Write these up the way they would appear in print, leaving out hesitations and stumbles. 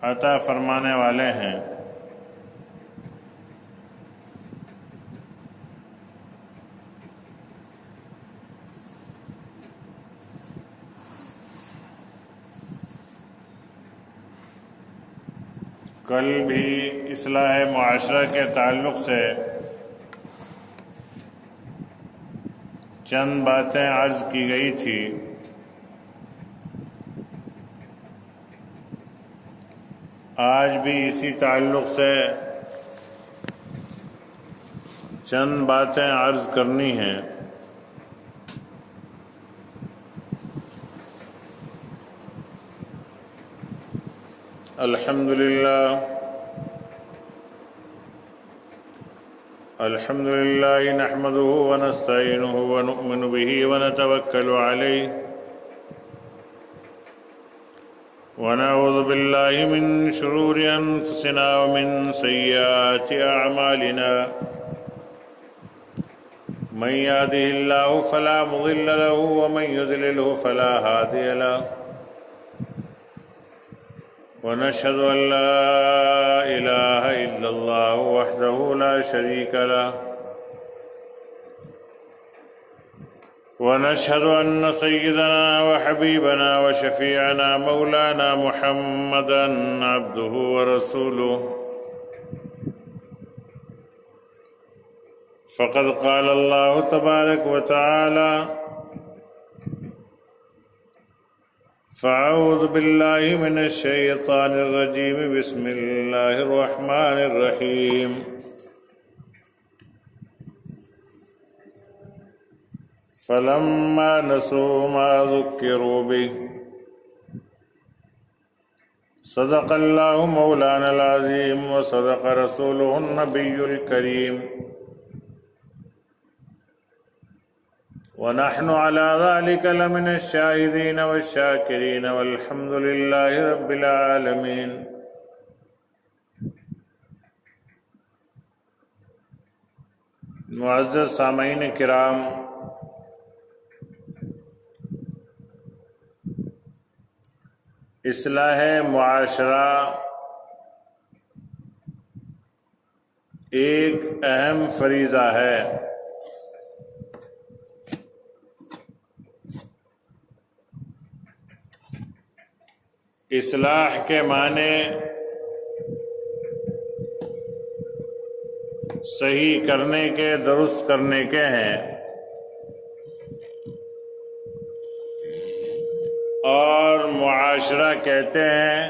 عطا فرمانے والے ہیں۔ کل بھی اصلاح معاشرہ کے تعلق سے چند باتیں عرض کی گئی تھی۔ آج بھی اسی تعلق سے چند باتیں عرض کرنی ہیں۔ الحمدللہ نحمدہ ونستعینہ ونؤمن بہ ونتوکل علیہ ونعوذ باللہ من شرور انفسنا ومن سیئات اعمالنا من یہدہ اللہ فلا مضل له ومن یضللہ فلا ہادی له ونشهد أن لا إله إلا الله وحده لا شريك له ونشهد أن سيدنا وحبيبنا وشفيعنا مولانا محمدا عبده ورسوله فقد قال الله تبارك وتعالى فأعوذ بالله من الشيطان الرجيم بسم الله الرحمن الرحيم فلما نسوا ما ذكروا به صدق الله مولانا العظيم وصدق رسوله النبي الكريم ونحن على ذلك لمن الشاهدين والشاكرين والحمد لله رب العالمين۔ معزز سامعین کرام، اصلاح معاشرہ ایک اہم فریضہ ہے۔ اصلاح کے معنی صحیح کرنے کے، درست کرنے کے ہیں، اور معاشرہ کہتے ہیں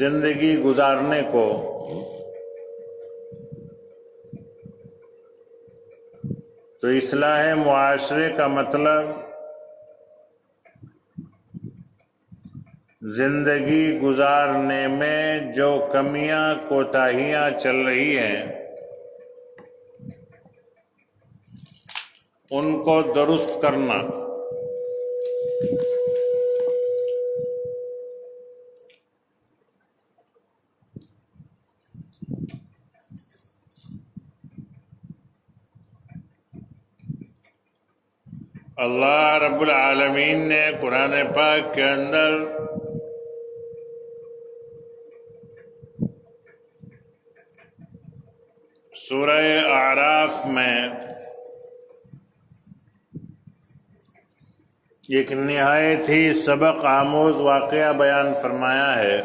زندگی گزارنے کو۔ تو اصلاح معاشرے کا مطلب زندگی گزارنے میں جو کمیاں، کوتاہیاں چل رہی ہیں ان کو درست کرنا۔ اللہ رب العالمین نے قرآن پاک کے اندر سورہ اعراف میں ایک نہایت ہی سبق آموز واقعہ بیان فرمایا ہے۔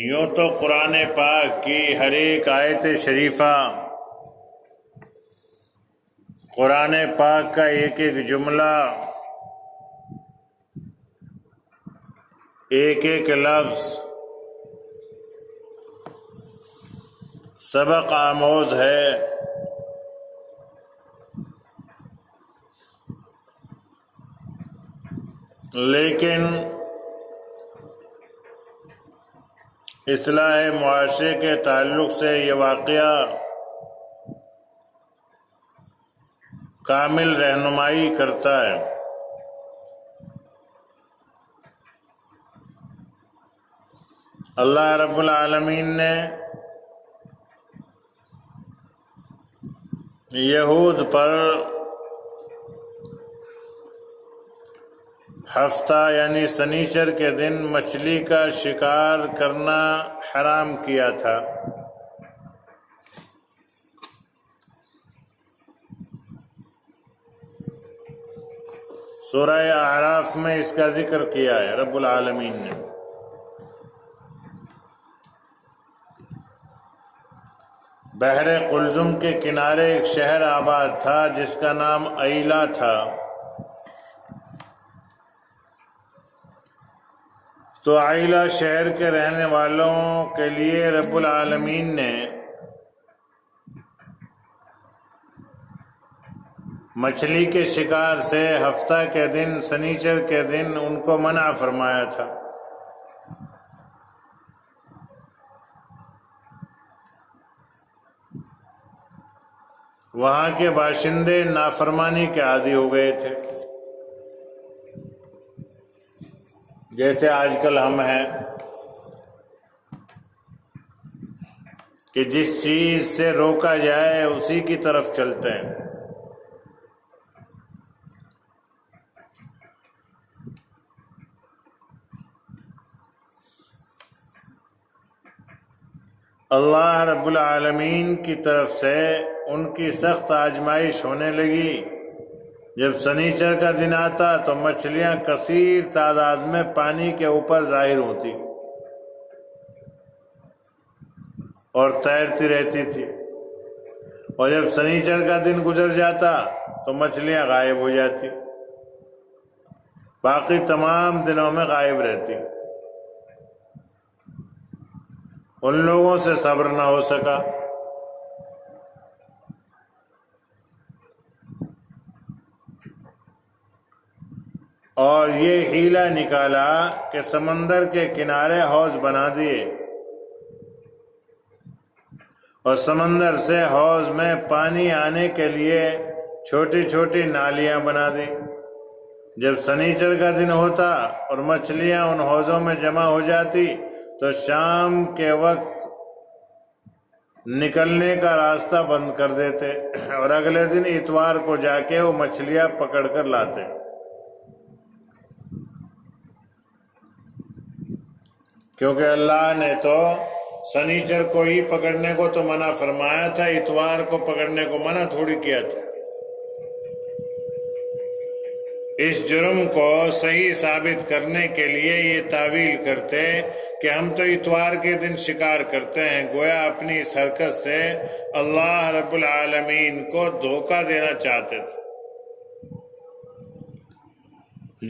یوں تو قرآن پاک کی ہر ایک آیت شریفہ، قرآن پاک کا ایک ایک جملہ، ایک ایک لفظ سبق آموز ہے، لیکن اصلاح معاشرے کے تعلق سے یہ واقعہ کامل رہنمائی کرتا ہے۔ اللہ رب العالمین نے یہود پر ہفتہ یعنی سنیچر کے دن مچھلی کا شکار کرنا حرام کیا تھا۔ سورہ اعراف میں اس کا ذکر کیا ہے رب العالمین نے۔ بحر قلزم کے کنارے ایک شہر آباد تھا جس کا نام ایلا تھا۔ تو ایلا شہر کے رہنے والوں کے لیے رب العالمین نے مچھلی کے شکار سے ہفتہ کے دن سنیچر کے دن ان کو منع فرمایا تھا۔ وہاں کے باشندے نافرمانی کے عادی ہو گئے تھے، جیسے آج کل ہم ہیں کہ جس چیز سے روکا جائے اسی کی طرف چلتے ہیں۔ اللہ رب العالمین کی طرف سے ان کی سخت آزمائش ہونے لگی۔ جب سنیچر کا دن آتا تو مچھلیاں کثیر تعداد میں پانی کے اوپر ظاہر ہوتی اور تیرتی رہتی تھی، اور جب سنیچر کا دن گزر جاتا تو مچھلیاں غائب ہو جاتی، باقی تمام دنوں میں غائب رہتی۔ ان لوگوں سے صبر نہ ہو سکا، اور یہ حیلہ نکالا کہ سمندر کے کنارے حوض بنا دیے، اور سمندر سے حوض میں پانی آنے کے لیے چھوٹی چھوٹی نالیاں بنا دی۔ جب سنیچر کا دن ہوتا اور مچھلیاں ان حوضوں میں جمع ہو جاتی تو شام کے وقت نکلنے کا راستہ بند کر دیتے، اور اگلے دن اتوار کو جا کے وہ مچھلیاں پکڑ کر لاتے۔ کیونکہ اللہ نے تو سنیچر کو ہی پکڑنے کو تو منع فرمایا تھا، اتوار کو پکڑنے کو منع تھوڑی کیا تھا۔ اس جرم کو صحیح ثابت کرنے کے لیے یہ تعویل کرتے کہ ہم تو اتوار کے دن شکار کرتے ہیں، گویا اپنی اس حرکت سے اللہ رب العالمین کو دھوکہ دینا چاہتے تھے۔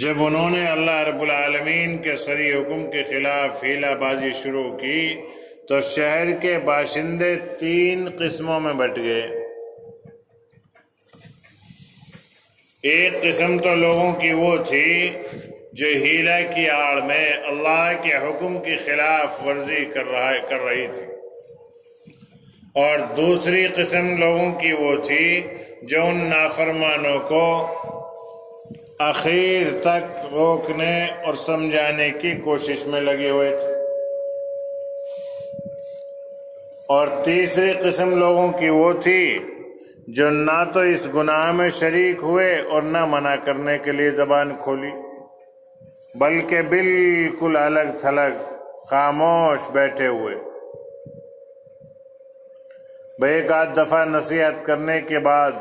جب انہوں نے اللہ رب العالمین کے صریح حکم کے خلاف حیلہ بازی شروع کی تو شہر کے باشندے 3 قسموں میں بٹ گئے۔ ایک قسم تو لوگوں کی وہ تھی جو حیلہ کی آڑ میں اللہ کے حکم کی خلاف ورزی کر رہی تھی، اور دوسری قسم لوگوں کی وہ تھی جو ان نافرمانوں کو آخر تک روکنے اور سمجھانے کی کوشش میں لگے ہوئے تھے، اور تیسری قسم لوگوں کی وہ تھی جو نہ تو اس گناہ میں شریک ہوئے اور نہ منع کرنے کے لیے زبان کھولی، بلکہ بالکل الگ تھلگ خاموش بیٹھے ہوئے۔ ایک آدھ دفعہ نصیحت کرنے کے بعد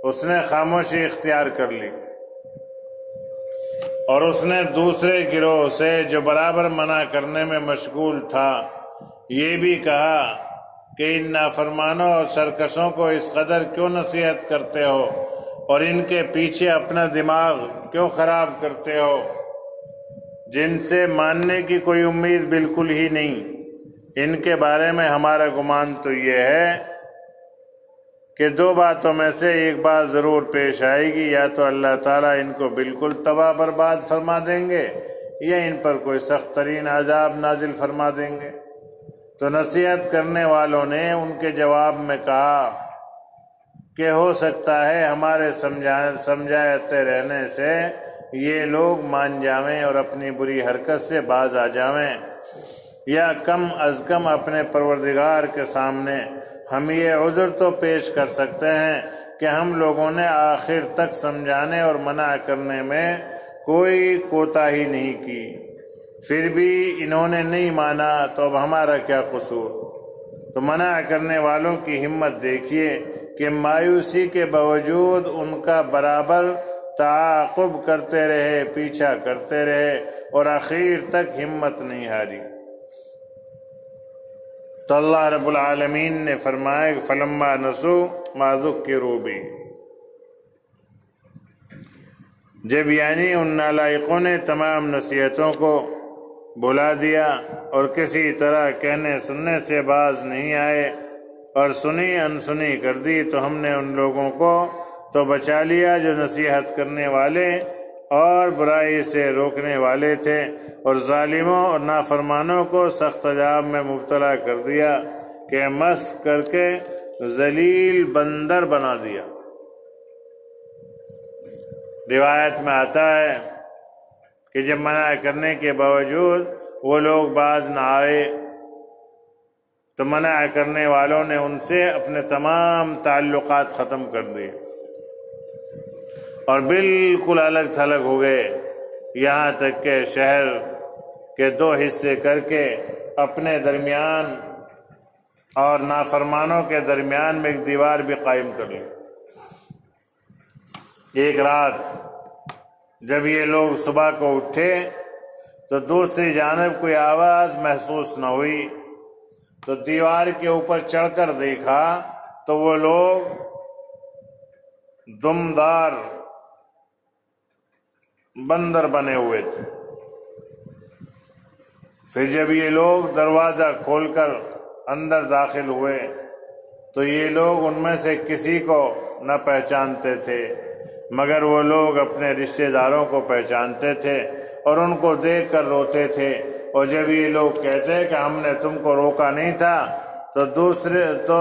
اس نے خاموشی اختیار کر لی، اور اس نے دوسرے گروہ سے جو برابر منع کرنے میں مشغول تھا یہ بھی کہا کہ ان نافرمانوں اور سرکشوں کو اس قدر کیوں نصیحت کرتے ہو اور ان کے پیچھے اپنا دماغ کیوں خراب کرتے ہو، جن سے ماننے کی کوئی امید بالکل ہی نہیں۔ ان کے بارے میں ہمارا گمان تو یہ ہے کہ 2 باتوں میں سے ایک بات ضرور پیش آئے گی، یا تو اللہ تعالیٰ ان کو بالکل تباہ برباد فرما دیں گے یا ان پر کوئی سخت ترین عذاب نازل فرما دیں گے۔ تو نصیحت کرنے والوں نے ان کے جواب میں کہا کہ ہو سکتا ہے ہمارے سمجھاتے رہنے سے یہ لوگ مان جاویں اور اپنی بری حرکت سے باز آ جاویں، یا کم از کم اپنے پروردگار کے سامنے ہم یہ عذر تو پیش کر سکتے ہیں کہ ہم لوگوں نے آخر تک سمجھانے اور منع کرنے میں کوئی کوتاہی نہیں کی، پھر بھی انہوں نے نہیں مانا، تو اب ہمارا کیا قصور؟ تو منع کرنے والوں کی ہمت دیکھیے کہ مایوسی کے باوجود ان کا برابر تعاقب کرتے رہے، پیچھا کرتے رہے اور آخر تک ہمت نہیں ہاری۔ تو اللہ رب العالمین نے فرمایا کہ فلما نسوا ما ذکروا بہ، جب یعنی ان نالائقوں نے تمام نصیحتوں کو بھلا دیا اور کسی طرح کہنے سننے سے باز نہیں آئے اور سنی انسنی کر دی، تو ہم نے ان لوگوں کو تو بچا لیا جو نصیحت کرنے والے اور برائی سے روکنے والے تھے، اور ظالموں اور نافرمانوں کو سخت عذاب میں مبتلا کر دیا کہ مسخ کر کے ذلیل بندر بنا دیا۔ روایت میں آتا ہے کہ جب منع کرنے کے باوجود وہ لوگ باز نہ آئے تو منع کرنے والوں نے ان سے اپنے تمام تعلقات ختم کر دیے اور بالکل الگ تھلگ ہو گئے، یہاں تک کہ شہر کے 2 حصے کر کے اپنے درمیان اور نافرمانوں کے درمیان میں ایک دیوار بھی قائم کر لی۔ ایک رات جب یہ لوگ صبح کو اٹھے تو دوسری جانب کوئی آواز محسوس نہ ہوئی، تو دیوار کے اوپر چڑھ کر دیکھا تو وہ لوگ دمدار بندر بنے ہوئے تھے۔ پھر جب یہ لوگ دروازہ کھول کر اندر داخل ہوئے تو یہ لوگ ان میں سے کسی کو نہ پہچانتے تھے، مگر وہ لوگ اپنے رشتہ داروں کو پہچانتے تھے اور ان کو دیکھ کر روتے تھے، اور جب یہ لوگ کہتے کہ ہم نے تم کو روکا نہیں تھا تو دوسرے تو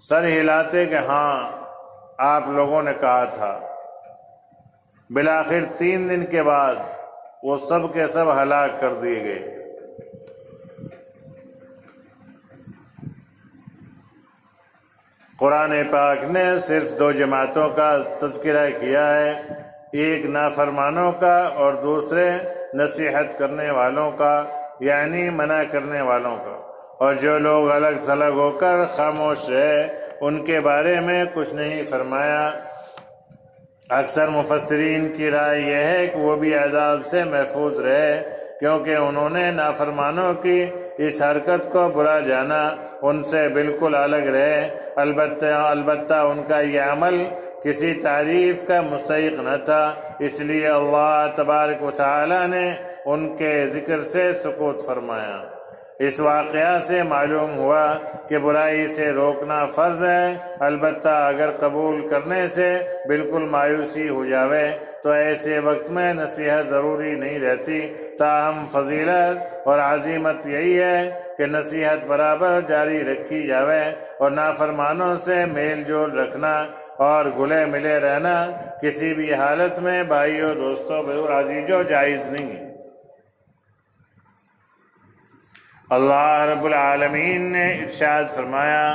سر ہلاتے کہ ہاں آپ لوگوں نے کہا تھا۔ بالآخر 3 دن کے بعد وہ سب کے سب ہلاک کر دیے گئے۔ قرآن پاک نے صرف 2 جماعتوں کا تذکرہ کیا ہے، ایک نافرمانوں کا اور دوسرے نصیحت کرنے والوں کا، یعنی منع کرنے والوں کا، اور جو لوگ الگ تھلگ ہو کر خاموش رہے ان کے بارے میں کچھ نہیں فرمایا۔ اکثر مفسرین کی رائے یہ ہے کہ وہ بھی عذاب سے محفوظ رہے، کیونکہ انہوں نے نافرمانوں کی اس حرکت کو برا جانا، ان سے بالکل الگ رہے۔ البتہ ان کا یہ عمل کسی تعریف کا مستحق نہ تھا، اس لیے اللہ تبارک و تعالی نے ان کے ذکر سے سکوت فرمایا۔ اس واقعہ سے معلوم ہوا کہ برائی سے روکنا فرض ہے، البتہ اگر قبول کرنے سے بالکل مایوسی ہو جاوے تو ایسے وقت میں نصیحت ضروری نہیں رہتی۔ تاہم فضیلت اور عظیمت یہی ہے کہ نصیحت برابر جاری رکھی جاوے اور نافرمانوں سے میل جول رکھنا اور گلے ملے رہنا کسی بھی حالت میں بھائیوں، دوستوں اور عزیزوں جائز نہیں۔ اللہ رب العالمین نے ارشاد فرمایا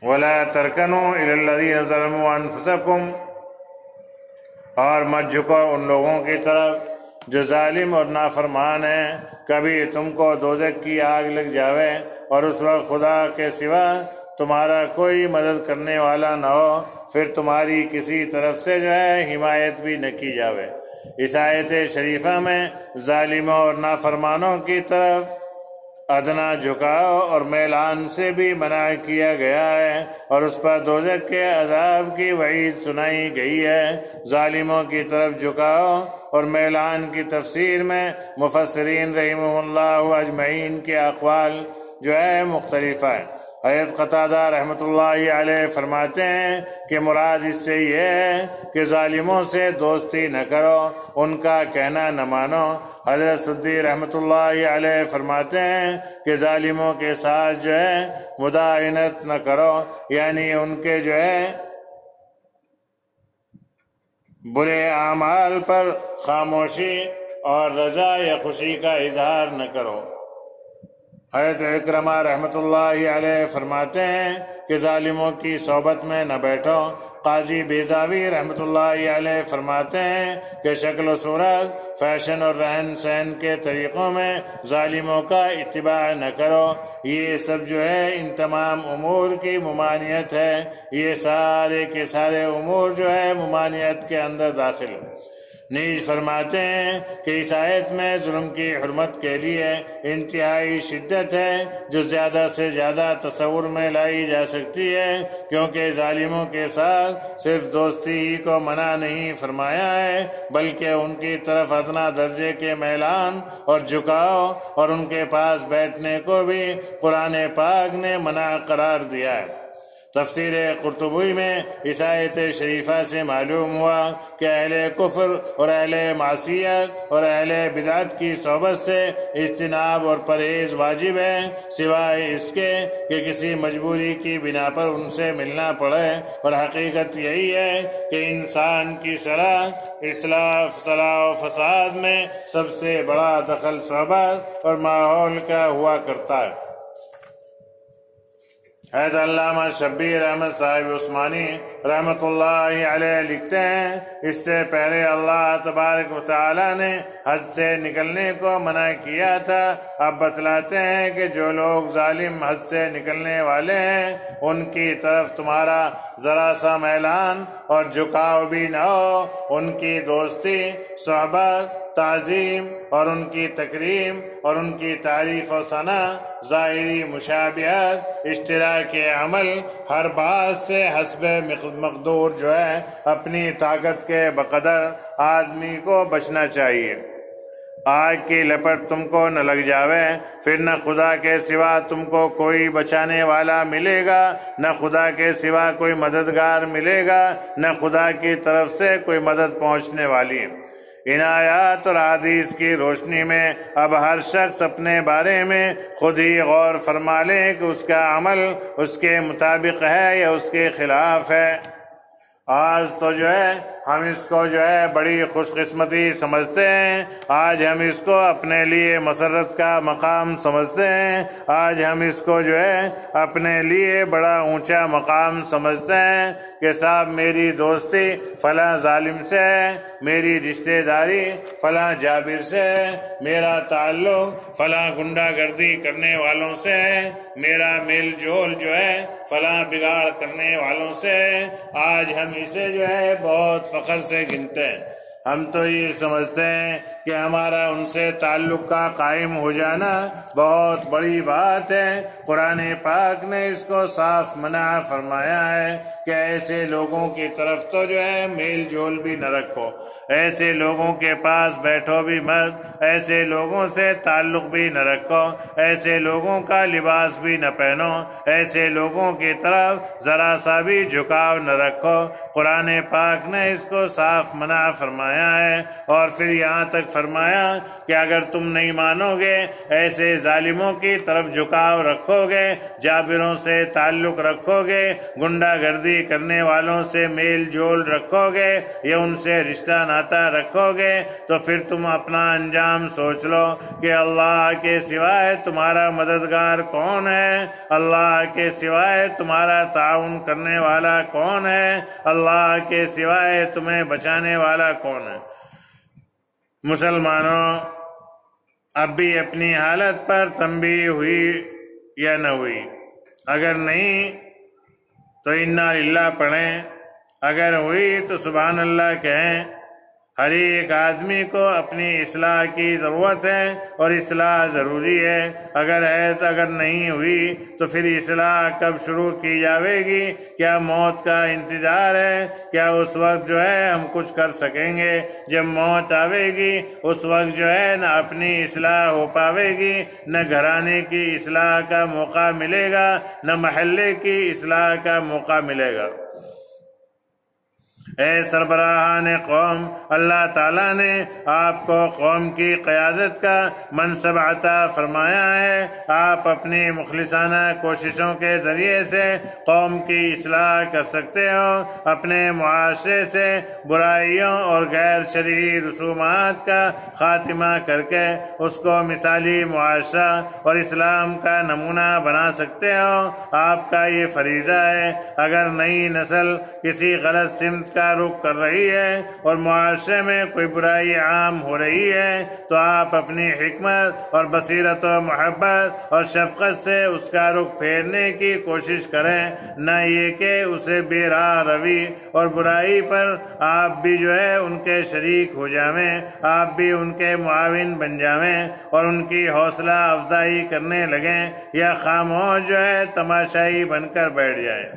وَلَا تَرْكَنُوا إِلَى الَّذِينَ ظَلَمُوا أَنفُسَكُمْ، اور مت جھکو ان لوگوں کی طرف جو ظالم اور نافرمان ہیں، کبھی تم کو دوزخ کی آگ لگ جاوے اور اس وقت خدا کے سوا تمہارا کوئی مدد کرنے والا نہ ہو، پھر تمہاری کسی طرف سے حمایت بھی نہ کی جاوے۔ اس آیت شریفہ میں ظالموں اور نافرمانوں کی طرف ادنا جھکاؤ اور میلان سے بھی منع کیا گیا ہے، اور اس پر دوزخ کے عذاب کی وعید سنائی گئی ہے۔ ظالموں کی طرف جھکاؤ اور میلان کی تفسیر میں مفسرین رحمہ اللہ اجمعین کے اقوال مختلف ہے۔ حضرت قتادہ رحمۃ اللہ علیہ فرماتے ہیں کہ مراد اس سے یہ ہے کہ ظالموں سے دوستی نہ کرو، ان کا کہنا نہ مانو۔ حضرت سدی رحمۃ اللہ علیہ فرماتے ہیں کہ ظالموں کے ساتھ مداہنت نہ کرو، یعنی ان کے برے اعمال پر خاموشی اور رضا یا خوشی کا اظہار نہ کرو۔ حضرت اکرمہ رحمۃ اللہ علیہ فرماتے ہیں کہ ظالموں کی صحبت میں نہ بیٹھو۔ قاضی بیضاوی رحمۃ اللہ علیہ فرماتے ہیں کہ شکل و صورت، فیشن اور رہن سہن کے طریقوں میں ظالموں کا اتباع نہ کرو، یہ سب جو ہے ان تمام امور کی ممانعت ہے، یہ سارے کے سارے امور جو ہے ممانعت کے اندر داخل ہیں۔ نیز فرماتے ہیں کہ اس آیت میں ظلم کی حرمت کے لیے انتہائی شدت ہے جو زیادہ سے زیادہ تصور میں لائی جا سکتی ہے، کیونکہ ظالموں کے ساتھ صرف دوستی ہی کو منع نہیں فرمایا ہے بلکہ ان کی طرف ادنا درجے کے میلان اور جھکاؤ اور ان کے پاس بیٹھنے کو بھی قرآن پاک نے منع قرار دیا ہے۔ تفسیر قرطبی میں اس آیت شریفہ سے معلوم ہوا کہ اہل کفر اور اہل معصیت اور اہل بدعت کی صحبت سے اجتناب اور پرہیز واجب ہے، سوائے اس کے کہ کسی مجبوری کی بنا پر ان سے ملنا پڑے، اور حقیقت یہی ہے کہ انسان کی اصلاح و فساد میں سب سے بڑا دخل صحبت اور ماحول کا ہوا کرتا ہے۔ حضرت علامہ شبیر احمد صاحب عثمانی رحمۃ اللہ علیہ لکھتے ہیں، اس سے پہلے اللہ تبارک و تعالیٰ نے حد سے نکلنے کو منع کیا تھا، اب بتلاتے ہیں کہ جو لوگ ظالم حد سے نکلنے والے ہیں ان کی طرف تمہارا ذرا سا میلان اور جھکاؤ بھی نہ ہو، ان کی دوستی، صحبت، تعظیم اور ان کی تکریم اور ان کی تعریف و ثنا، ظاہری مشابہت، اشتراک عمل، ہر بات سے حسب مقدور جو ہے اپنی طاقت کے بقدر آدمی کو بچنا چاہیے۔ آگ کی لپٹ تم کو نہ لگ جاوے، پھر نہ خدا کے سوا تم کو کوئی بچانے والا ملے گا، نہ خدا کے سوا کوئی مددگار ملے گا، نہ خدا کی طرف سے کوئی مدد پہنچنے والی۔ ان آیات اور حدیث کی روشنی میں اب ہر شخص اپنے بارے میں خود ہی غور فرما لے کہ اس کا عمل اس کے مطابق ہے یا اس کے خلاف ہے۔ آج تو جو ہے ہم اس کو جو ہے بڑی خوش قسمتی سمجھتے ہیں، آج ہم اس کو اپنے لیے مسرت کا مقام سمجھتے ہیں، آج ہم اس کو جو ہے اپنے لیے بڑا اونچا مقام سمجھتے ہیں کہ صاحب میری دوستی فلاں ظالم سے ہے، میری رشتہ داری فلاں جابر سے ہے، میرا تعلق فلاں گنڈا گردی کرنے والوں سے ہے، میرا میل جول جو ہے فلاں بگاڑ کرنے والوں سے ہے۔ آج ہم اسے جو ہے بہت فخر سے گنتے ہیں، ہم تو یہ سمجھتے ہیں کہ ہمارا ان سے تعلق کا قائم ہو جانا بہت بڑی بات ہے۔ قرآن پاک نے اس کو صاف منع فرمایا ہے کہ ایسے لوگوں کی طرف تو جو ہے میل جول بھی نہ رکھو، ایسے لوگوں کے پاس بیٹھو بھی مت، ایسے لوگوں سے تعلق بھی نہ رکھو، ایسے لوگوں کا لباس بھی نہ پہنو، ایسے لوگوں کی طرف ذرا سا بھی جھکاؤ نہ رکھو۔ قرآن پاک نے اس کو صاف منع فرمایا ہے، اور پھر یہاں تک فرمایا کہ اگر تم نہیں مانو گے، ایسے ظالموں کی طرف جھکاؤ رکھو گے، جابروں سے تعلق رکھو گے، گنڈا گردی کرنے والوں سے میل جول رکھو گے یا ان سے رشتہ ناتا رکھو گے، تو پھر تم اپنا انجام سوچ لو کہ اللہ کے سوائے تمہارا مددگار کون ہے، اللہ کے سوائے تمہارا تعاون کرنے والا کون ہے، اللہ کے سوائے تمہیں بچانے والا کون ہے۔ مسلمانوں، اب بھی اپنی حالت پر تنبیہ ہوئی یا نہ ہوئی؟ اگر نہیں تو انا للہ پڑھیں، اگر ہوئی تو سبحان اللہ کہیں۔ ہر ایک آدمی کو اپنی اصلاح کی ضرورت ہے اور اصلاح ضروری ہے، اگر نہیں ہوئی تو پھر اصلاح کب شروع کی جاوے گی؟ کیا موت کا انتظار ہے؟ کیا اس وقت جو ہے ہم کچھ کر سکیں گے؟ جب موت آوے گی اس وقت جو ہے نہ اپنی اصلاح ہو پاوے گی، نہ گھرانے کی اصلاح کا موقع ملے گا، نہ محلے کی اصلاح کا موقع ملے گا۔ اے سربراہان قوم، اللہ تعالیٰ نے آپ کو قوم کی قیادت کا منصب عطا فرمایا ہے۔ آپ اپنی مخلصانہ کوششوں کے ذریعے سے قوم کی اصلاح کر سکتے ہو، اپنے معاشرے سے برائیوں اور غیر شرعی رسومات کا خاتمہ کر کے اس کو مثالی معاشرہ اور اسلام کا نمونہ بنا سکتے ہو۔ آپ کا یہ فریضہ ہے۔ اگر نئی نسل کسی غلط سمت کا رخ کر رہی ہے اور معاشرے میں کوئی برائی عام ہو رہی ہے تو آپ اپنی حکمت اور بصیرت و محبت اور شفقت سے اس کا رخ پھیرنے کی کوشش کریں، نہ یہ کہ اسے بے راہ روی اور برائی پر آپ بھی ان کے شریک ہو جائیں، آپ بھی ان کے معاون بن جائیں اور ان کی حوصلہ افزائی کرنے لگیں، یا خاموش تماشائی بن کر بیٹھ جائیں۔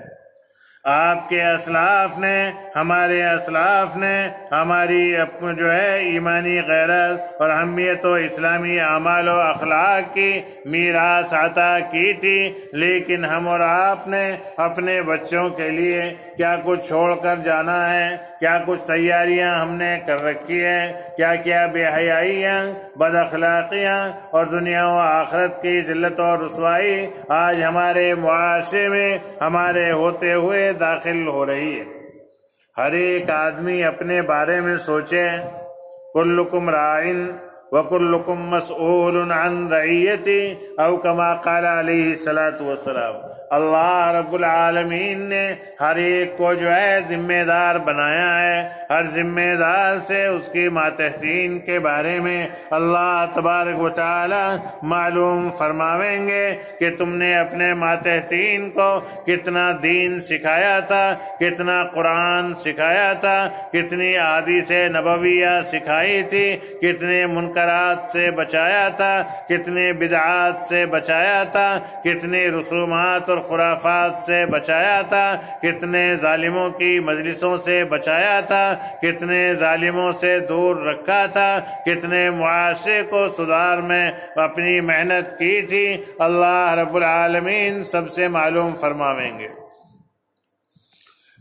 آپ کے اسلاف نے، ہمارے اسلاف نے ہماری ایمانی غیرت اور اہمیت و اسلامی اعمال و اخلاق کی میراث عطا کی تھی، لیکن ہم اور آپ نے اپنے بچوں کے لیے کیا کچھ چھوڑ کر جانا ہے، کیا کچھ تیاریاں ہم نے کر رکھی ہیں، کیا کیا بے حیائیاں، بد اخلاقیاں اور دنیا و آخرت کی ذلت و رسوائی آج ہمارے معاشرے میں ہمارے ہوتے ہوئے داخل ہو رہی ہے۔ ہر ایک آدمی اپنے بارے میں سوچے، کلکم راعٍ وکلکم مسئول عن رعیتی، او کما قال علیہ الصلاۃ والسلام۔ اللہ رب العالمین نے ہر ایک کو ذمہ دار بنایا ہے۔ ہر ذمہ دار سے اس کی ماتحتین کے بارے میں اللہ تبارک و تعالی معلوم فرماویں گے کہ تم نے اپنے ماتحتین کو کتنا دین سکھایا تھا، کتنا قرآن سکھایا تھا، کتنی احادیث نبویہ سکھائی تھی، کتنے منکرات سے بچایا تھا، کتنے بدعات سے بچایا تھا، کتنے رسومات اور خرافات سے بچایا تھا، کتنے ظالموں کی مجلسوں سے بچایا تھا، کتنے ظالموں سے دور رکھا تھا، کتنے معاشرے کو سدھار میں اپنی محنت کی تھی، اللہ رب العالمین سب سے معلوم فرماویں گے۔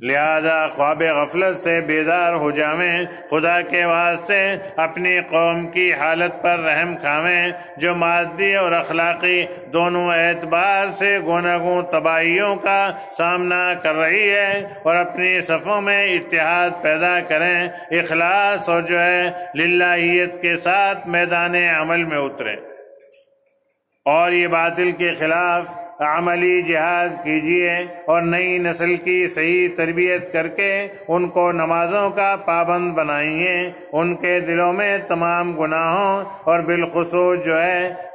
لہذا خواب غفلت سے بیدار ہو جاویں، خدا کے واسطے اپنی قوم کی حالت پر رحم کھاویں جو مادی اور اخلاقی دونوں اعتبار سے گوناگوں تباہیوں کا سامنا کر رہی ہے، اور اپنی صفوں میں اتحاد پیدا کریں، اخلاص اور للہیت کے ساتھ میدان عمل میں اتریں، اور یہ باطل کے خلاف عملی جہاد کیجیے، اور نئی نسل کی صحیح تربیت کر کے ان کو نمازوں کا پابند بنائیے، ان کے دلوں میں تمام گناہوں اور بالخصوص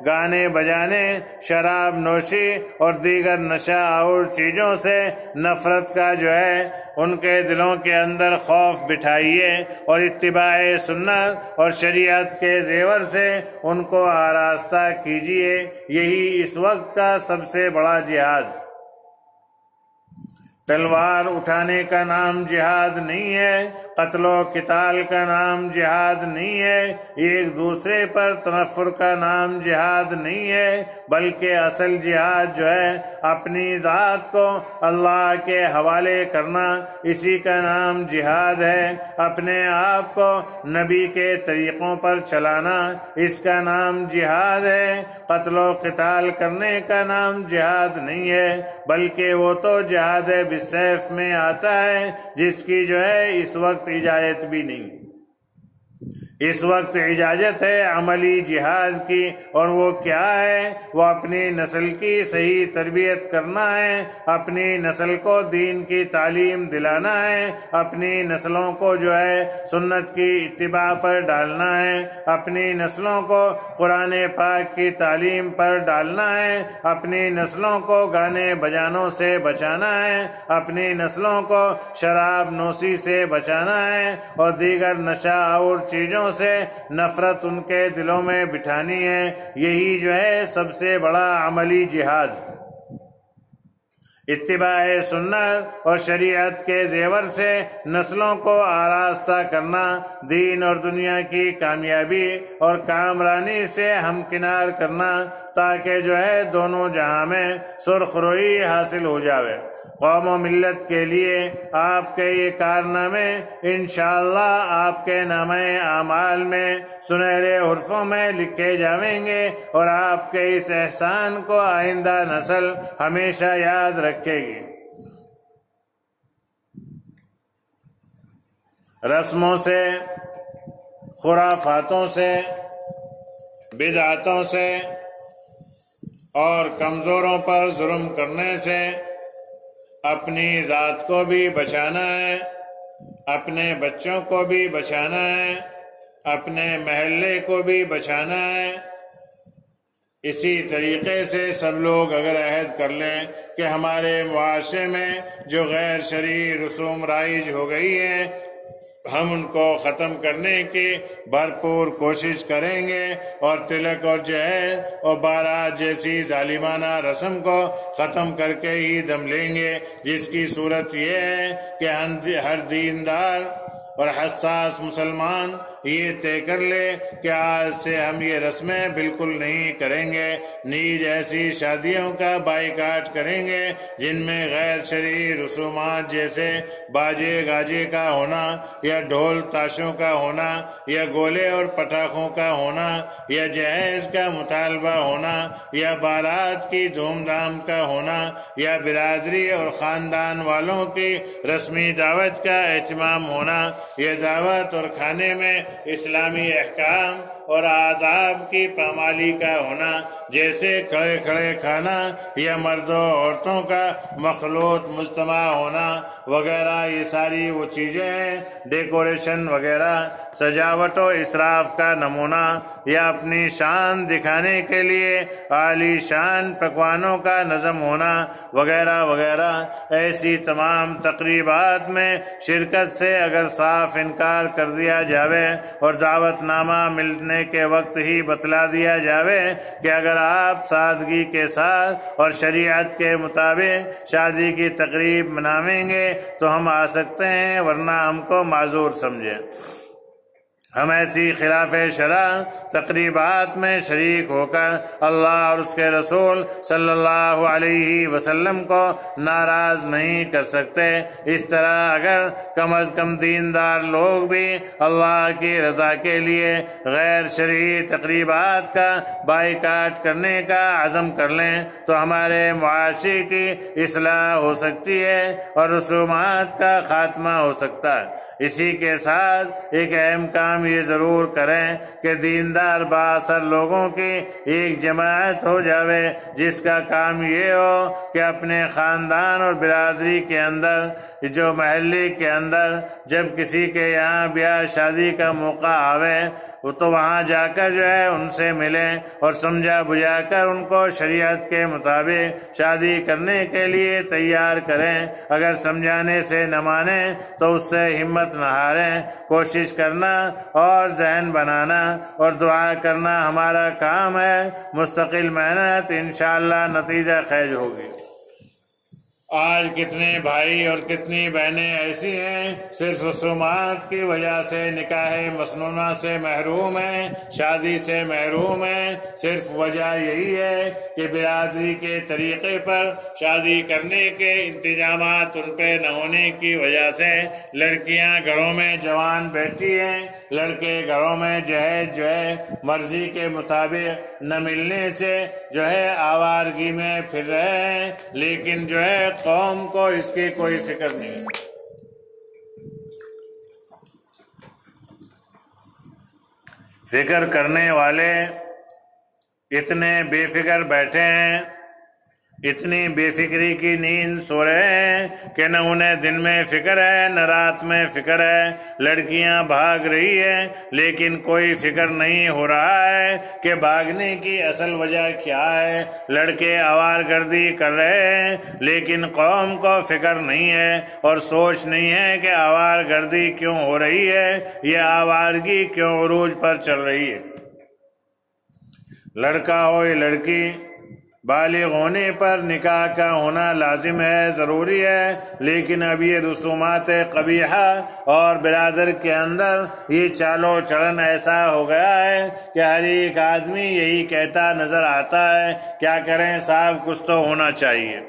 گانے بجانے، شراب نوشی اور دیگر نشہ آور چیزوں سے نفرت کا ان کے دلوں کے اندر خوف بٹھائیے، اور اتباع سنت اور شریعت کے زیور سے ان کو آراستہ کیجیے۔ یہی اس وقت کا سب سے بڑا جہاد۔ تلوار اٹھانے کا نام جہاد نہیں ہے، قتل و قتال کا نام جہاد نہیں ہے، ایک دوسرے پر تنفر کا نام جہاد نہیں ہے، بلکہ اصل جہاد اپنی ذات کو اللہ کے حوالے کرنا، اسی کا نام جہاد ہے۔ اپنے آپ کو نبی کے طریقوں پر چلانا، اس کا نام جہاد ہے۔ قتل و قتال کرنے کا نام جہاد نہیں ہے، بلکہ وہ تو جہاد بالسیف میں آتا ہے، جس کی اس وقت اجازت بھی نہیں۔ اس وقت اجازت ہے عملی جہاد کی، اور وہ کیا ہے؟ وہ اپنی نسل کی صحیح تربیت کرنا ہے، اپنی نسل کو دین کی تعلیم دلانا ہے، اپنی نسلوں کو سنت کی اتباع پر ڈالنا ہے، اپنی نسلوں کو قرآن پاک کی تعلیم پر ڈالنا ہے، اپنی نسلوں کو گانے بجانوں سے بچانا ہے، اپنی نسلوں کو شراب نوشی سے بچانا ہے، اور دیگر نشہ آور چیزوں سے نفرت ان کے دلوں میں بٹھانی ہے۔ یہی سب سے بڑا عملی جہاد۔ اتباع سنت اور شریعت کے زیور سے نسلوں کو آراستہ کرنا، دین اور دنیا کی کامیابی اور کامرانی سے ہمکنار کرنا، تاکہ جو ہے دونوں جہاں میں سرخ روئی حاصل ہو جاوے۔ قوم و ملت کے لیے آپ کے یہ کارنامے انشاءاللہ آپ کے نامہ اعمال میں سنہرے حروفوں میں لکھے جاویں گے، اور آپ کے اس احسان کو آئندہ نسل ہمیشہ یاد رکھے گی۔ رسموں سے، خرافاتوں سے، بدعتوں سے اور کمزوروں پر ظلم کرنے سے اپنی ذات کو بھی بچانا ہے، اپنے بچوں کو بھی بچانا ہے، اپنے محلے کو بھی بچانا ہے۔ اسی طریقے سے سب لوگ اگر عہد کر لیں کہ ہمارے معاشرے میں جو غیر شرعی رسوم رائج ہو گئی ہیں ہم ان کو ختم کرنے کی بھرپور کوشش کریں گے، اور تلک اور جہیز اور بارات جیسی ظالمانہ رسم کو ختم کر کے ہی دم لیں گے، جس کی صورت یہ ہے کہ ہر دیندار اور حساس مسلمان یہ طے کر لے کہ آج سے ہم یہ رسمیں بالکل نہیں کریں گے، نیز ایسی شادیوں کا بائیکاٹ کریں گے جن میں غیر شرعی رسومات جیسے باجے گاجے کا ہونا، یا ڈھول تاشوں کا ہونا، یا گولے اور پٹاخوں کا ہونا، یا جہیز کا مطالبہ ہونا، یا بارات کی دھوم دھام کا ہونا، یا برادری اور خاندان والوں کی رسمی دعوت کا اہتمام ہونا، یہ دعوت اور کھانے میں اسلامی احکام اور آداب کی پامالی کا ہونا، جیسے کھڑے کھڑے کھانا یا مرد و عورتوں کا مخلوط مجتمع ہونا وغیرہ، یہ ساری وہ چیزیں ہیں ڈیکوریشن وغیرہ، سجاوٹ و اسراف کا نمونہ، یا اپنی شان دکھانے کے لیے عالی شان پکوانوں کا نظم ہونا وغیرہ وغیرہ۔ ایسی تمام تقریبات میں شرکت سے اگر صاف انکار کر دیا جاوے اور دعوت نامہ ملنے کے وقت ہی بتلا دیا جاوے کہ اگر آپ سادگی کے ساتھ اور شریعت کے مطابق شادی کی تقریب مناویں گے تو ہم آ سکتے ہیں، ورنہ ہم کو معذور سمجھیں۔ ہم ایسی خلاف شرع تقریبات میں شریک ہو کر اللہ اور اس کے رسول صلی اللہ علیہ وسلم کو ناراض نہیں کر سکتے۔ اس طرح اگر کم از کم دیندار لوگ بھی اللہ کی رضا کے لیے غیر شرعی تقریبات کا بائیکاٹ کرنے کا عزم کر لیں تو ہمارے معاشرے کی اصلاح ہو سکتی ہے اور رسومات کا خاتمہ ہو سکتا ہے۔ اسی کے ساتھ ایک اہم کام یہ ضرور کریں کہ دیندار بااثر لوگوں کی ایک جماعت ہو جاوے جس کا کام یہ ہو کہ اپنے خاندان اور برادری کے اندر، جو محلے کے اندر جب کسی کے یہاں بیاہ شادی کا موقع آوے تو وہاں جا کر جو ہے ان سے ملیں اور سمجھا بجھا کر ان کو شریعت کے مطابق شادی کرنے کے لیے تیار کریں۔ اگر سمجھانے سے نہ مانیں تو اس سے ہمت نہ ہاریں، کوشش کرنا اور ذہن بنانا اور دعا کرنا ہمارا کام ہے۔ مستقل محنت انشاءاللہ نتیجہ خیز ہوگی۔ آج کتنے بھائی اور کتنی بہنیں ایسی ہیں صرف رسومات کی وجہ سے نکاح مسنونہ سے محروم ہیں، شادی سے محروم ہیں۔ صرف وجہ یہی ہے کہ برادری کے طریقے پر شادی کرنے کے انتظامات ان پہ نہ ہونے کی وجہ سے لڑکیاں گھروں میں جوان بیٹھی ہیں، لڑکے گھروں میں جہیز جو ہے مرضی کے مطابق نہ ملنے سے جو ہے آوارگی میں پھر رہے ہیں، لیکن جو ہے قوم کو اس کی کوئی فکر نہیں ہے۔ فکر کرنے والے اتنے بے فکر بیٹھے ہیں، اتنی بے فکری کی نیند سو رہے ہیں کہ نہ انہیں دن میں فکر ہے نہ رات میں فکر ہے۔ لڑکیاں بھاگ رہی ہیں لیکن کوئی فکر نہیں ہو رہا ہے کہ بھاگنے کی اصل وجہ کیا ہے۔ لڑکے آوار گردی کر رہے ہیں لیکن قوم کو فکر نہیں ہے اور سوچ نہیں ہے کہ آوار گردی کیوں ہو رہی ہے، یہ آوارگی کیوں عروج پر چل رہی ہے۔ لڑکا ہو یا لڑکی، بالغ ہونے پر نکاح کا ہونا لازم ہے، ضروری ہے، لیکن اب یہ رسومات قبیحہ اور برادر کے اندر یہ چال و چلن ایسا ہو گیا ہے کہ ہر ایک آدمی یہی کہتا نظر آتا ہے کیا کریں صاحب، کچھ تو ہونا چاہیے۔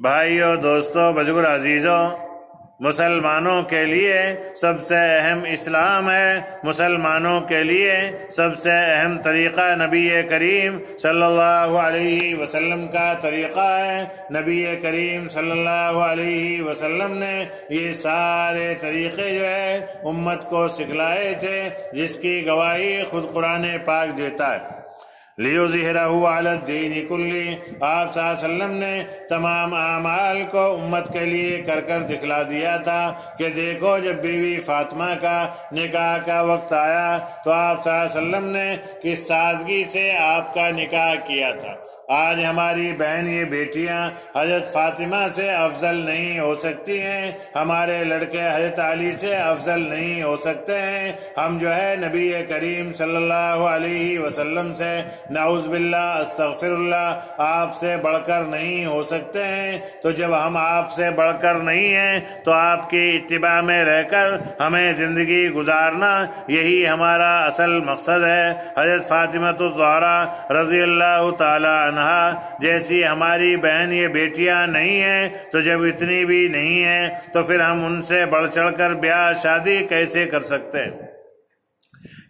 بھائیو، دوستو، بزرگ عزیزوں، مسلمانوں کے لیے سب سے اہم اسلام ہے، مسلمانوں کے لیے سب سے اہم طریقہ نبی کریم صلی اللہ علیہ وسلم کا طریقہ ہے۔ نبی کریم صلی اللہ علیہ وسلم نے یہ سارے طریقے جو ہے امت کو سکھلائے تھے، جس کی گواہی خود قرآن پاک دیتا ہے۔ لِيُظْهِرَهُ عَلَى الدِّينِ كُلِّهِ، آپ صلی اللہ علیہ وسلم نے تمام اعمال کو امت کے لیے کر کر دکھلا دیا تھا کہ دیکھو جب بیوی فاطمہ کا نکاح کا وقت آیا تو آپ صلی اللہ علیہ وسلم نے کس سادگی سے آپ کا نکاح کیا تھا۔ آج ہماری بہن یہ بیٹیاں حضرت فاطمہ سے افضل نہیں ہو سکتی ہیں، ہمارے لڑکے حضرت علی سے افضل نہیں ہو سکتے ہیں، ہم جو ہے نبی کریم صلی اللہ علیہ وسلم سے نعوذ باللہ استغفر اللہ آپ سے بڑھ کر نہیں ہو سکتے ہیں۔ تو جب ہم آپ سے بڑھ کر نہیں ہیں تو آپ کی اتباع میں رہ کر ہمیں زندگی گزارنا یہی ہمارا اصل مقصد ہے۔ حضرت فاطمہ الزہرا رضی اللہ تعالی عنہا جیسی ہماری بہن یہ بیٹیاں نہیں ہیں، تو جب اتنی بھی نہیں ہیں تو پھر ہم ان سے بڑھ چڑھ کر بیاہ شادی کیسے کر سکتے ہیں؟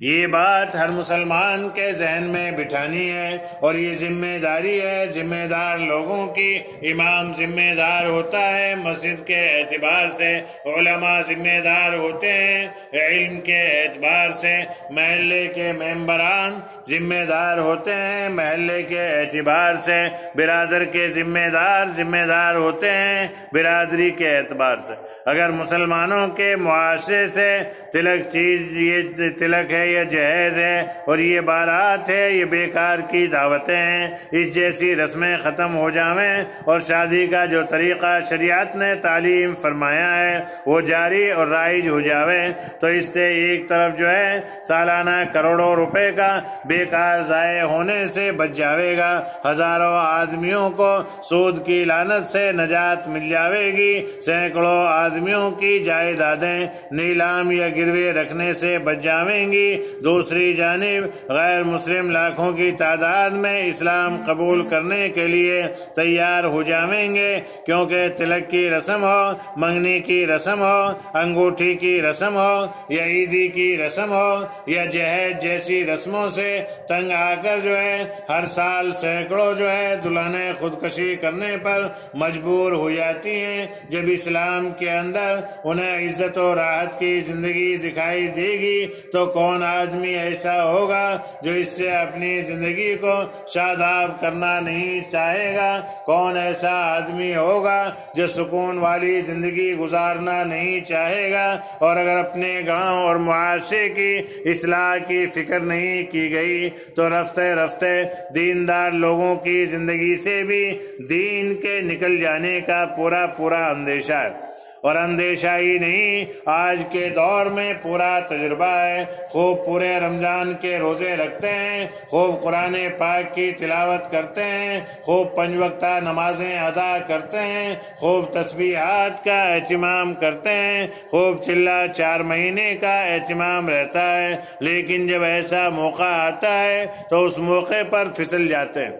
یہ بات ہر مسلمان کے ذہن میں بٹھانی ہے، اور یہ ذمہ داری ہے ذمہ دار لوگوں کی۔ امام ذمہ دار ہوتا ہے مسجد کے اعتبار سے، علماء ذمہ دار ہوتے ہیں علم کے اعتبار سے، محلے کے ممبران ذمہ دار ہوتے ہیں محلے کے اعتبار سے، برادر کے ذمہ دار ہوتے ہیں برادری کے اعتبار سے۔ اگر مسلمانوں کے معاشرے سے تلک چیز، یہ تلک ہے، یہ جہیز ہے اور یہ بارات ہے، یہ بیکار کی دعوتیں ہیں، اس جیسی رسمیں ختم ہو جاویں اور شادی کا جو طریقہ شریعت نے تعلیم فرمایا ہے وہ جاری اور رائج ہو جاوے، تو اس سے ایک طرف جو ہے سالانہ کروڑوں روپے کا بیکار ضائع ہونے سے بچ جاوے گا، ہزاروں آدمیوں کو سود کی لعنت سے نجات مل جاوے گی، سینکڑوں آدمیوں کی جائیدادیں نیلام یا گروے رکھنے سے بچ جاویں گی، دوسری جانب غیر مسلم لاکھوں کی تعداد میں اسلام قبول کرنے کے لیے تیار ہو جاویں گے، کیونکہ تلک کی رسم ہو، منگنی کی رسم ہو، انگوٹھی کی رسم ہو یا عیدی کی رسم ہو یا جہیز جیسی رسموں سے تنگ آ کر جو ہے ہر سال سینکڑوں جو ہے دلہنیں خودکشی کرنے پر مجبور ہو جاتی ہیں۔ جب اسلام کے اندر انہیں عزت و راحت کی زندگی دکھائی دے گی تو کون آدمی ایسا ہوگا جو اس سے اپنی زندگی کو شاداب کرنا نہیں چاہے گا؟ کون ایسا آدمی ہوگا جو سکون والی زندگی گزارنا نہیں چاہے گا؟ اور اگر اپنے گاؤں اور معاشرے کی اصلاح کی فکر نہیں کی گئی تو رفتے رفتے دیندار لوگوں کی زندگی سے بھی دین کے نکل جانے کا پورا اندیشہ ہے، اور اندیشہ ہی نہیں، آج کے دور میں پورا تجربہ ہے۔ خوب پورے رمضان کے روزے رکھتے ہیں، خوب قرآن پاک کی تلاوت کرتے ہیں، خوب 5 وقتہ نمازیں ادا کرتے ہیں، خوب تسبیحات کا اہتمام کرتے ہیں، خوب چلہ 4 مہینے کا اہتمام رہتا ہے، لیکن جب ایسا موقع آتا ہے تو اس موقع پر پھسل جاتے ہیں۔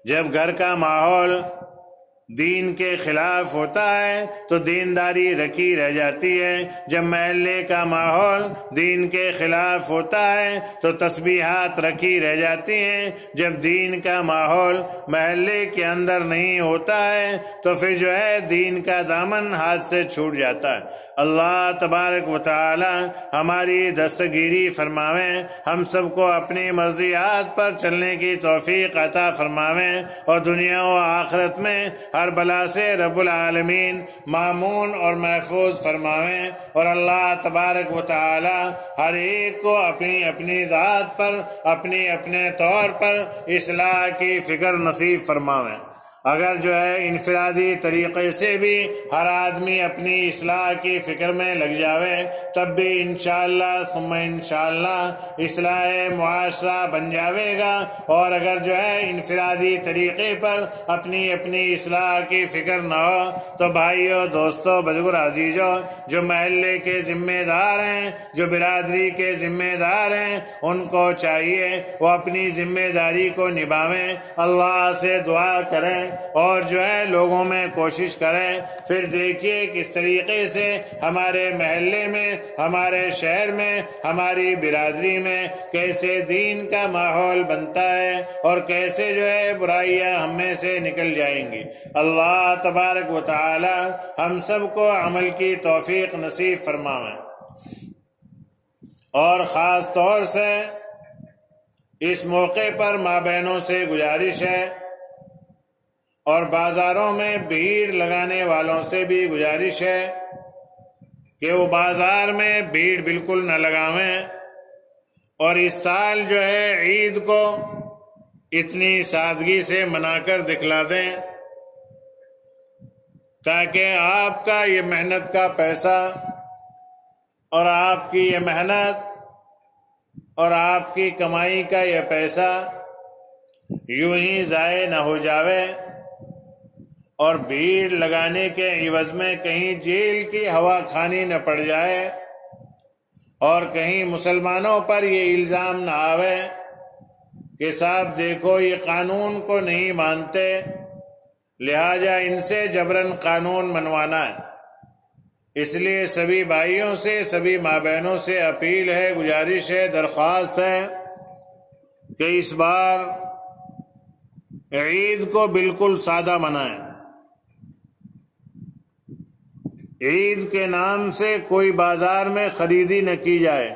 جب گھر کا ماحول دین کے خلاف ہوتا ہے تو دینداری رکھی رہ جاتی ہے، جب محلے کا ماحول دین کے خلاف ہوتا ہے تو تسبیحات رکھی رہ جاتی ہیں، جب دین کا ماحول محلے کے اندر نہیں ہوتا ہے تو پھر جو ہے دین کا دامن ہاتھ سے چھوٹ جاتا ہے۔ اللہ تبارک و تعالی ہماری دستگیری فرماویں، ہم سب کو اپنی مرضیات پر چلنے کی توفیق عطا فرماویں، اور دنیا و آخرت میں ہر بلا سے رب العالمین مامون اور محفوظ فرماویں، اور اللہ تبارک و تعالی ہر ایک کو اپنی اپنی ذات پر اپنے طور پر اصلاح کی فکر نصیب فرماویں۔ اگر جو ہے انفرادی طریقے سے بھی ہر آدمی اپنی اصلاح کی فکر میں لگ جاوے تب بھی انشاءاللہ ثم انشاءاللہ اصلاح معاشرہ بن جاوے گا۔ اور اگر جو ہے انفرادی طریقے پر اپنی اصلاح کی فکر نہ ہو تو بھائیوں، دوستوں، بزرگ عزیزوں، جو محلے کے ذمہ دار ہیں، جو برادری کے ذمہ دار ہیں، ان کو چاہیے وہ اپنی ذمہ داری کو نبھاویں، اللہ سے دعا کریں اور جو ہے لوگوں میں کوشش کریں۔ پھر دیکھیے کس طریقے سے ہمارے محلے میں، ہمارے شہر میں، ہماری برادری میں کیسے دین کا ماحول بنتا ہے اور کیسے جو ہے برائیاں ہم میں سے نکل جائیں گی۔ اللہ تبارک و تعالی ہم سب کو عمل کی توفیق نصیب فرمائے۔ اور خاص طور سے اس موقع پر ماں بہنوں سے گزارش ہے اور بازاروں میں بھیڑ لگانے والوں سے بھی گزارش ہے کہ وہ بازار میں بھیڑ بالکل نہ لگاویں اور اس سال جو ہے عید کو اتنی سادگی سے منا کر دکھلا دیں تاکہ آپ کا یہ محنت کا پیسہ اور آپ کی یہ محنت اور آپ کی کمائی کا یہ پیسہ یوں ہی ضائع نہ ہو جاوے اور بھیڑ لگانے کے عوض میں کہیں جیل کی ہوا کھانی نہ پڑ جائے اور کہیں مسلمانوں پر یہ الزام نہ آوے کہ صاحب دیکھو یہ قانون کو نہیں مانتے لہٰذا ان سے جبراً قانون منوانا ہے۔ اس لیے سبھی بھائیوں سے، سبھی ماں بہنوں سے اپیل ہے، گزارش ہے، درخواست ہے کہ اس بار عید کو بالکل سادہ منائیں۔ عید کے نام سے کوئی بازار میں خریدی نہ کی جائے،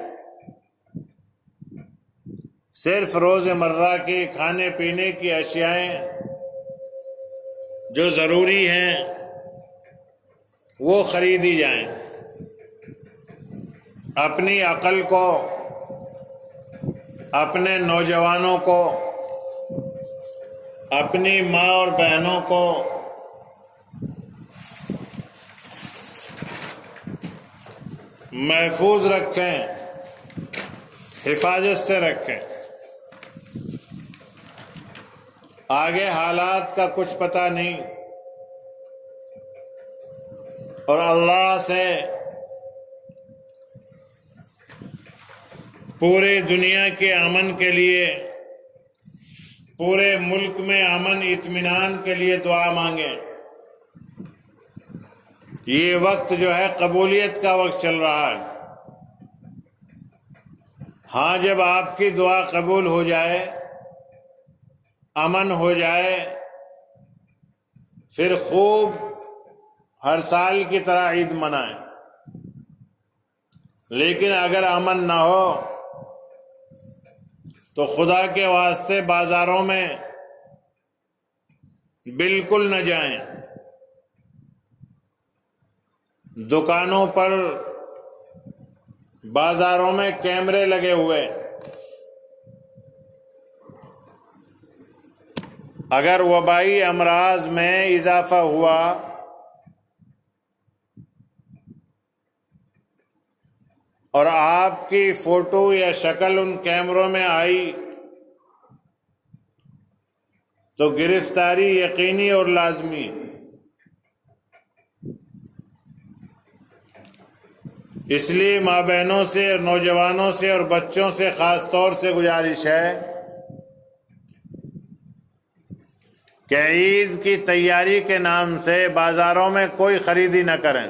صرف روز مرہ کی کھانے پینے کی اشیاء جو ضروری ہیں وہ خریدی جائیں۔ اپنی عقل کو، اپنے نوجوانوں کو، اپنی ماں اور بہنوں کو محفوظ رکھیں، حفاظت سے رکھیں۔ آگے حالات کا کچھ پتہ نہیں اور اللہ سے پورے دنیا کے امن کے لیے، پورے ملک میں امن اطمینان کے لیے دعا مانگیں۔ یہ وقت جو ہے قبولیت کا وقت چل رہا ہے۔ ہاں جب آپ کی دعا قبول ہو جائے، امن ہو جائے، پھر خوب ہر سال کی طرح عید منائیں۔ لیکن اگر امن نہ ہو تو خدا کے واسطے بازاروں میں بالکل نہ جائیں۔ دکانوں پر، بازاروں میں کیمرے لگے ہوئے، اگر وبائی امراض میں اضافہ ہوا اور آپ کی فوٹو یا شکل ان کیمروں میں آئی تو گرفتاری یقینی اور لازمی۔ اس لیے ماں بہنوں سے، نوجوانوں سے اور بچوں سے خاص طور سے گزارش ہے کہ عید کی تیاری کے نام سے بازاروں میں کوئی خریدی نہ کریں۔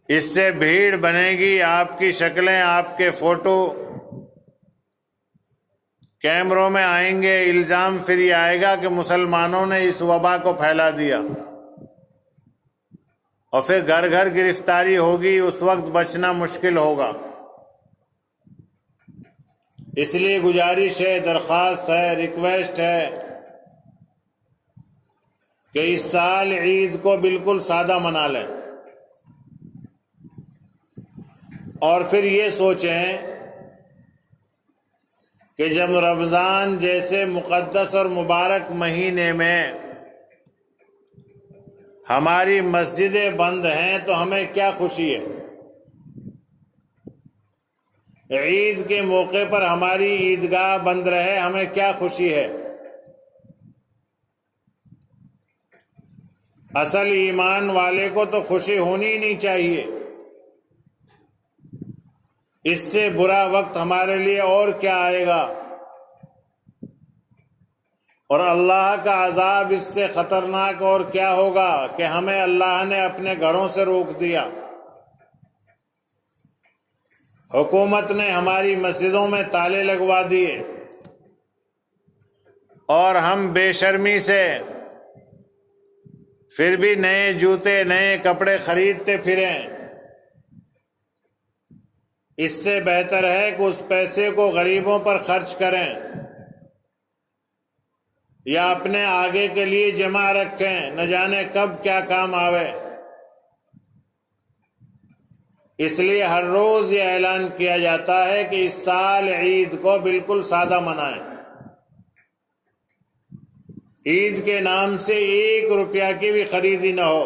اس سے بھیڑ بنے گی، آپ کی شکلیں، آپ کے فوٹو کیمروں میں آئیں گے، الزام پھر یہ آئے گا کہ مسلمانوں نے اس وبا کو پھیلا دیا اور پھر گھر گھر گرفتاری ہوگی، اس وقت بچنا مشکل ہوگا۔ اس لیے گزارش ہے، درخواست ہے، ریکویسٹ ہے کہ اس سال عید کو بالکل سادہ منا لیں اور پھر یہ سوچیں کہ جب رمضان جیسے مقدس اور مبارک مہینے میں ہماری مسجدیں بند ہیں تو ہمیں کیا خوشی ہے، عید کے موقع پر ہماری عیدگاہ بند رہے ہمیں کیا خوشی ہے۔ اصل ایمان والے کو تو خوشی ہونی ہی نہیں چاہیے، اس سے برا وقت ہمارے لیے اور کیا آئے گا، اور اللہ کا عذاب اس سے خطرناک اور کیا ہوگا کہ ہمیں اللہ نے اپنے گھروں سے روک دیا، حکومت نے ہماری مسجدوں میں تالے لگوا دیے، اور ہم بے شرمی سے پھر بھی نئے جوتے نئے کپڑے خریدتے پھریں۔ اس سے بہتر ہے کہ اس پیسے کو غریبوں پر خرچ کریں یا اپنے آگے کے لیے جمع رکھیں، نہ جانے کب کیا کام آوے۔ اس لیے ہر روز یہ اعلان کیا جاتا ہے کہ اس سال عید کو بالکل سادہ منائیں، عید کے نام سے 1 روپیہ کی بھی خریدی نہ ہو،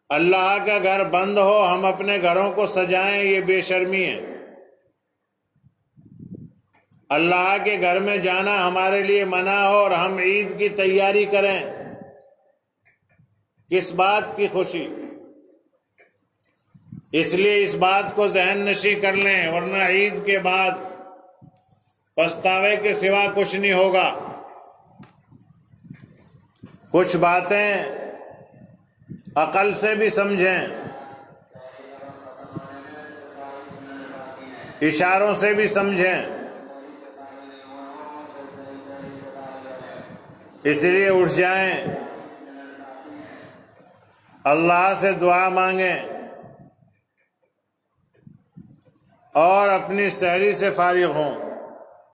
اللہ کا گھر بند ہو ہم اپنے گھروں کو سجائیں، یہ بے شرمی ہے۔ اللہ کے گھر میں جانا ہمارے لیے منع ہو اور ہم عید کی تیاری کریں، کس بات کی خوشی؟ اس لیے اس بات کو ذہن نشی کر لیں، ورنہ عید کے بعد پچھتاوے کے سوا کچھ نہیں ہوگا۔ کچھ باتیں عقل سے بھی سمجھیں، اشاروں سے بھی سمجھیں، اس لیے اٹھ جائیں، اللہ سے دعا مانگیں اور اپنی سحری سے فارغ ہوں۔